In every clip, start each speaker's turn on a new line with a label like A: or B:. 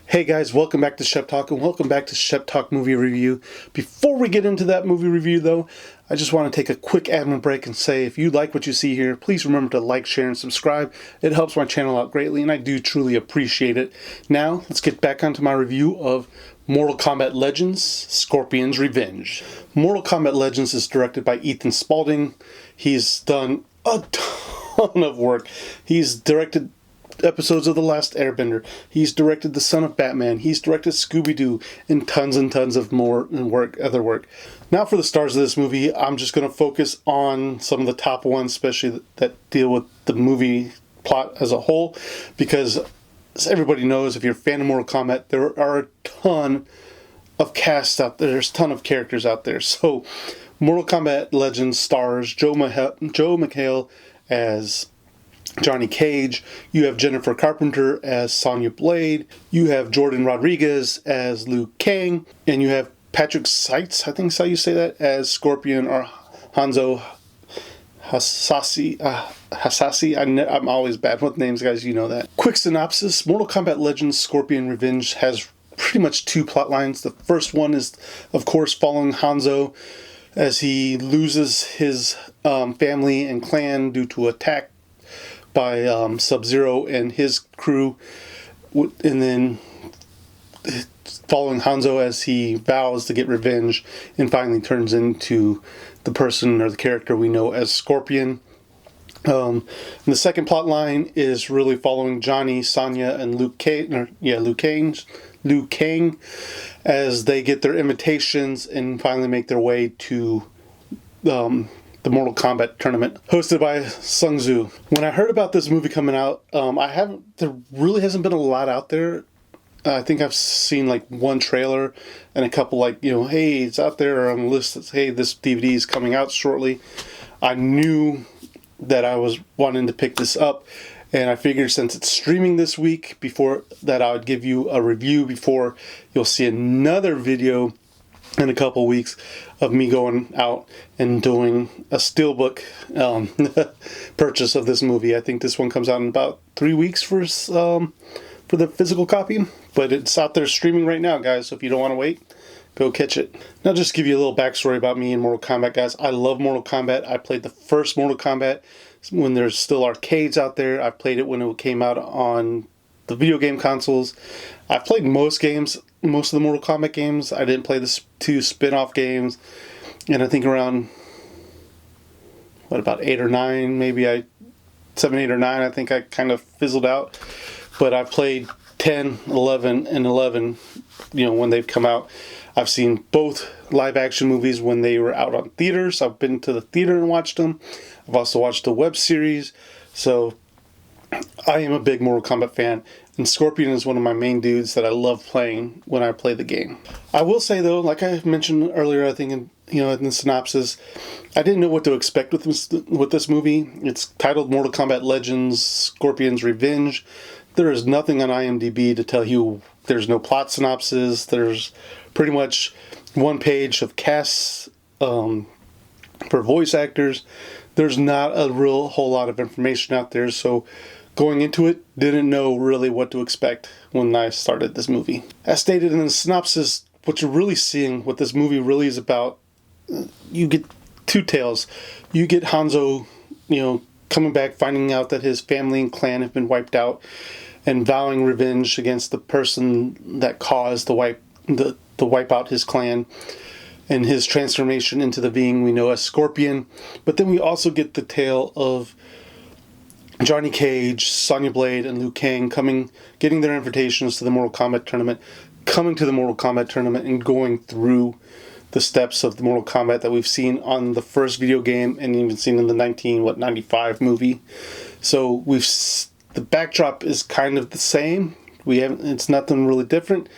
A: Hey guys, welcome back to Shep Talk and welcome back to Shep Talk movie review. Before we get into that movie review though, I just want to take a quick admin break and say if you like what you see here, please remember to like, share, and subscribe. It helps my channel out greatly and I do truly appreciate it. Now, let's get back onto my review of Mortal Kombat Legends, Scorpion's Revenge. Mortal Kombat Legends is directed by Ethan Spalding. He's done a ton of work. He's directed episodes of The Last Airbender. He's directed The Son of Batman. He's directed Scooby-Doo and tons of more other work. Now for the stars of this movie, I'm just going to focus on some of the top ones, especially that deal with the movie plot as a whole, because as everybody knows, if you're a fan of Mortal Kombat, there are a ton of casts out there. There's a ton of characters out there. So Mortal Kombat Legends stars Joe McHale as Johnny Cage, you have Jennifer Carpenter as Sonya Blade, you have Jordan Rodriguez as Liu Kang, and you have Patrick Seitz, I think is how you say that, as Scorpion or Hanzo Hasashi. I'm always bad with names, guys, you know that. Quick synopsis: Mortal Kombat Legends Scorpion Revenge has pretty much two plot lines. The first one is, of course, following Hanzo as he loses his family and clan due to attack by Sub-Zero and his crew, and then following Hanzo as he vows to get revenge and finally turns into the person or the character we know as Scorpion. And the second plot line is really following Johnny, Sonya, and Liu Kang as they get their invitations and finally make their way to the Mortal Kombat tournament hosted by Sung Tzu. When I heard about this movie coming out, there really hasn't been a lot out there. I think I've seen like one trailer and a couple hey, it's out there on the list that hey, this DVD is coming out shortly. I knew that I was wanting to pick this up, and I figured since it's streaming this week, before that I would give you a review before you'll see another video in a couple weeks of me going out and doing a steelbook purchase of this movie. I think this one comes out in about 3 weeks for the physical copy, but it's out there streaming right now, guys, so if you don't want to wait, go catch it. Now just give you a little backstory about me and Mortal Kombat, guys. I love Mortal Kombat. I played the first Mortal Kombat when there's still arcades out there. I played it when it came out on the video game consoles. I've played most of the Mortal Kombat games. I didn't play the two spin-off games, and I think around about 8 or 9, maybe 7, 8, or 9, I think I kind of fizzled out. But I've played 10, 11, and 11, when they've come out. I've seen both live action movies when they were out on theaters. I've been to the theater and watched them. I've also watched the web series. So I am a big Mortal Kombat fan, and Scorpion is one of my main dudes that I love playing when I play the game. I will say though, like I mentioned earlier, I think in the synopsis, I didn't know what to expect with this movie. It's titled Mortal Kombat Legends: Scorpion's Revenge. There is nothing on IMDb to tell you. There's no plot synopsis. There's pretty much one page of casts for voice actors. There's not a whole lot of information out there, so going into it, didn't know really what to expect when I started this movie. As stated in the synopsis, what you're really seeing, what this movie really is about, you get two tales. You get Hanzo, coming back, finding out that his family and clan have been wiped out, and vowing revenge against the person that caused the wipe out his clan, and his transformation into the being we know as Scorpion. But then we also get the tale of Johnny Cage, Sonya Blade, and Liu Kang getting their invitations to the Mortal Kombat tournament, coming to the Mortal Kombat tournament, and going through the steps of the Mortal Kombat that we've seen on the first video game and even seen in the 95 movie. So the backdrop is kind of the same. It's nothing really different,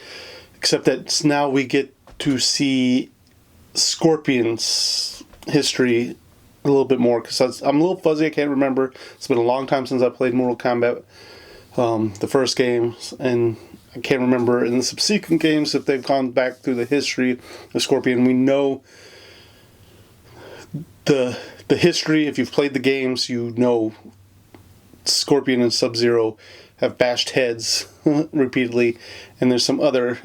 A: except that now we get to see Scorpion's history a little bit more, because I'm a little fuzzy. I can't remember. It's been a long time since I played Mortal Kombat, the first games, and I can't remember in the subsequent games if they've gone back through the history of Scorpion. We know the history. If you've played the games, you know Scorpion and Sub-Zero have bashed heads repeatedly, and there's some other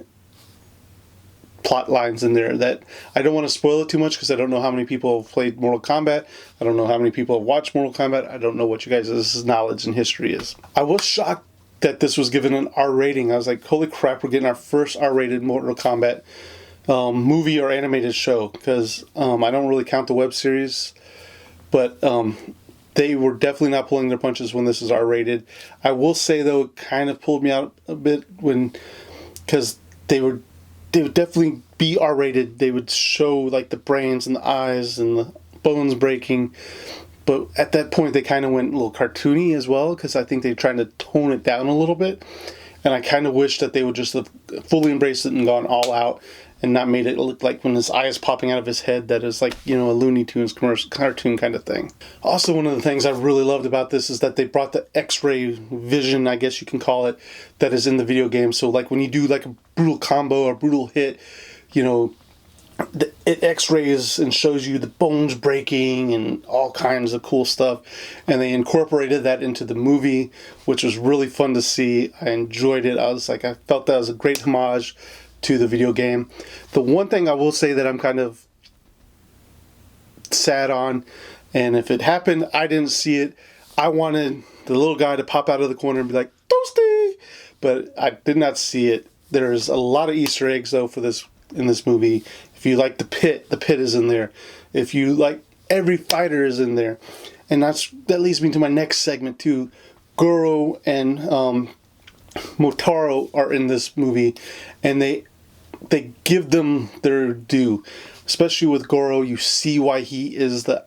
A: plot lines in there that I don't want to spoil it too much because I don't know how many people have played Mortal Kombat. I don't know how many people have watched Mortal Kombat. I don't know what you guys' knowledge and history is. I was shocked that this was given an R rating. I was like, holy crap, we're getting our first R-rated Mortal Kombat movie or animated show, because I don't really count the web series, but they were definitely not pulling their punches when this is R-rated. I will say, though, it kind of pulled me out a bit because they would definitely be R-rated. They would show like the brains and the eyes and the bones breaking. But at that point, they kind of went a little cartoony as well, because I think they're trying to tone it down a little bit. And I kind of wish that they would just have fully embraced it and gone all out and not made it look like when his eye is popping out of his head that is like, you know, a Looney Tunes commercial cartoon kind of thing. Also, one of the things I really loved about this is that they brought the X-ray vision, I guess you can call it, that is in the video game. So like when you do like a brutal combo or brutal hit, you know, it X-rays and shows you the bones breaking and all kinds of cool stuff. And they incorporated that into the movie, which was really fun to see. I enjoyed it. I felt that was a great homage to the video game. The one thing I will say that I'm kind of sad on, and if it happened, I didn't see it. I wanted the little guy to pop out of the corner and be like, Toasty! But I did not see it. There's a lot of Easter eggs, though, in this movie. If you like the pit is in there. If you like, every fighter is in there. And that leads me to my next segment, too. Goro and Motaro are in this movie, and they give them their due. Especially with Goro, you see why he is the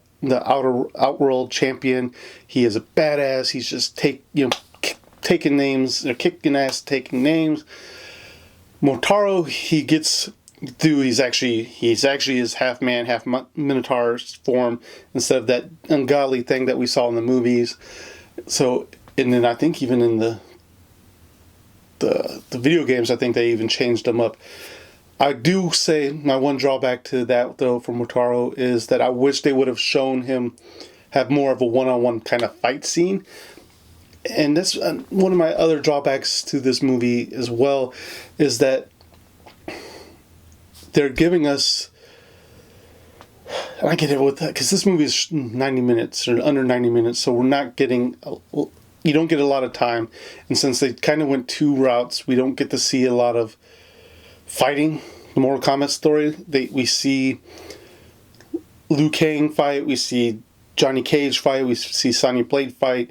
A: Outworld champion. He is a badass. He's just taking names, or kicking ass, taking names. Motaro, he gets through. He's actually his half man, half minotaur form instead of that ungodly thing that we saw in the movies. So, and then I think even in the video games, I think they even changed them up. I do say my one drawback to that, though, for Motaro is that I wish they would have shown him have more of a one-on-one kind of fight scene. And that's one of my other drawbacks to this movie as well, is that they're giving us, and I get it with that, because this movie is 90 minutes or under 90 minutes, so we're not getting, you don't get a lot of time. And since they kind of went two routes, we don't get to see a lot of fighting. The Mortal Kombat story, we see Liu Kang fight, we see Johnny Cage fight, we see Sonya Blade fight,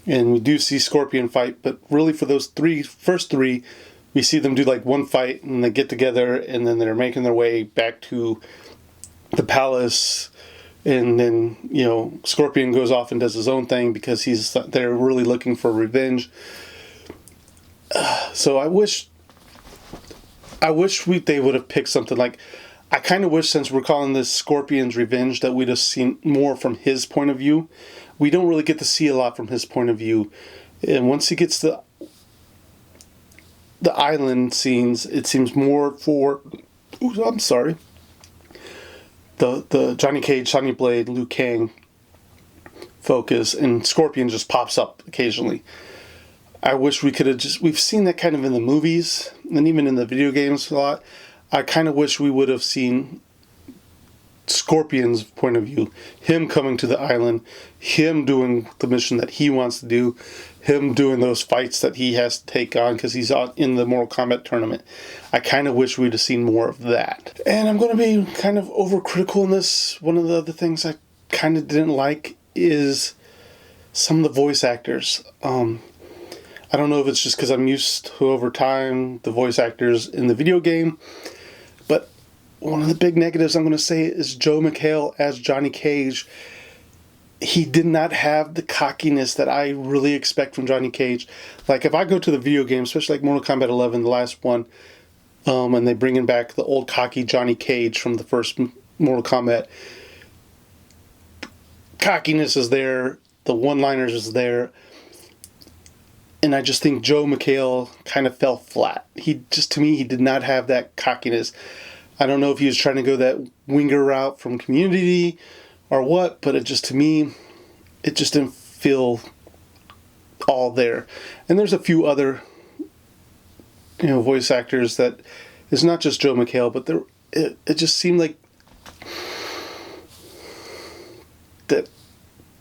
A: and we do see Scorpion fight. But really, for those first three, we see them do like one fight, and they get together, and then they're making their way back to the palace. And then, you know, Scorpion goes off and does his own thing because they're really looking for revenge. So I wish they would have picked something like, I kind of wish, since we're calling this Scorpion's Revenge, that we'd have seen more from his point of view. We don't really get to see a lot from his point of view. And once he gets the island scenes, it seems more for, the Johnny Cage, Sonya Blade, Liu Kang focus, and Scorpion just pops up occasionally. I wish we could have we've seen that kind of in the movies and even in the video games a lot. I kind of wish we would have seen Scorpion's point of view. Him coming to the island, him doing the mission that he wants to do, him doing those fights that he has to take on because he's out in the Mortal Kombat tournament. I kind of wish we'd have seen more of that. And I'm going to be kind of overcritical in this. One of the other things I kind of didn't like is some of the voice actors. I don't know if it's just because I'm used to, over time, the voice actors in the video game, but one of the big negatives I'm going to say is Joel McHale as Johnny Cage. He did not have the cockiness that I really expect from Johnny Cage. Like, if I go to the video game, especially like Mortal Kombat 11, the last one, and they bring in back the old cocky Johnny Cage from the first Mortal Kombat, cockiness is there, the one-liners is there. And I just think Joel McHale kind of fell flat. To me, he did not have that cockiness. I don't know if he was trying to go that winger route from Community or what, but to me, it just didn't feel all there. And there's a few other, voice actors that it's not just Joe McHale, but it just seemed like that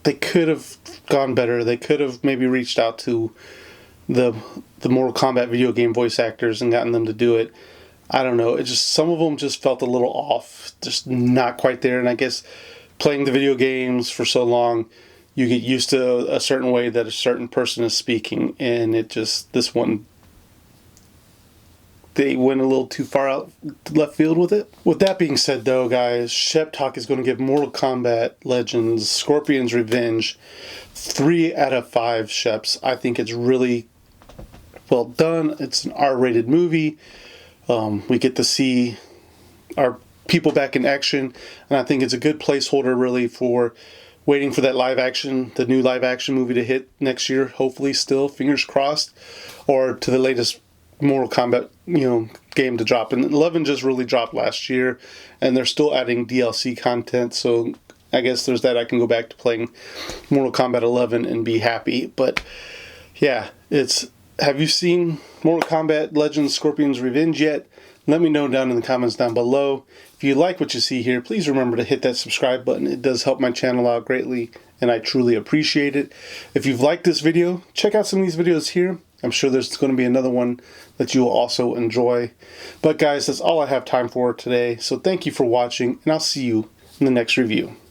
A: they could have gone better. They could have maybe reached out to the Mortal Kombat video game voice actors and gotten them to do it. I don't know. It just, some of them just felt a little off, just not quite there. And I guess playing the video games for so long, you get used to a certain way that a certain person is speaking, and it just, this one, they went a little too far out left field with it. With that being said, though, guys, Shep Talk is going to give Mortal Kombat Legends Scorpion's Revenge 3 out of 5 Sheps. I think it's really well done. It's an R-rated movie. We get to see our people back in action, and I think it's a good placeholder really for waiting for that the new live action movie to hit next year, hopefully, still, fingers crossed, or to the latest Mortal Kombat, game to drop. And 11 just really dropped last year, and they're still adding DLC content, so I guess there's that. I can go back to playing Mortal Kombat 11 and be happy. But yeah, have you seen Mortal Kombat Legends Scorpion's Revenge yet? Let me know down in the comments down below. If you like what you see here, please remember to hit that subscribe button. It does help my channel out greatly, and I truly appreciate it. If you've liked this video, check out some of these videos here. I'm sure there's going to be another one that you will also enjoy. But guys, that's all I have time for today. So thank you for watching, and I'll see you in the next review.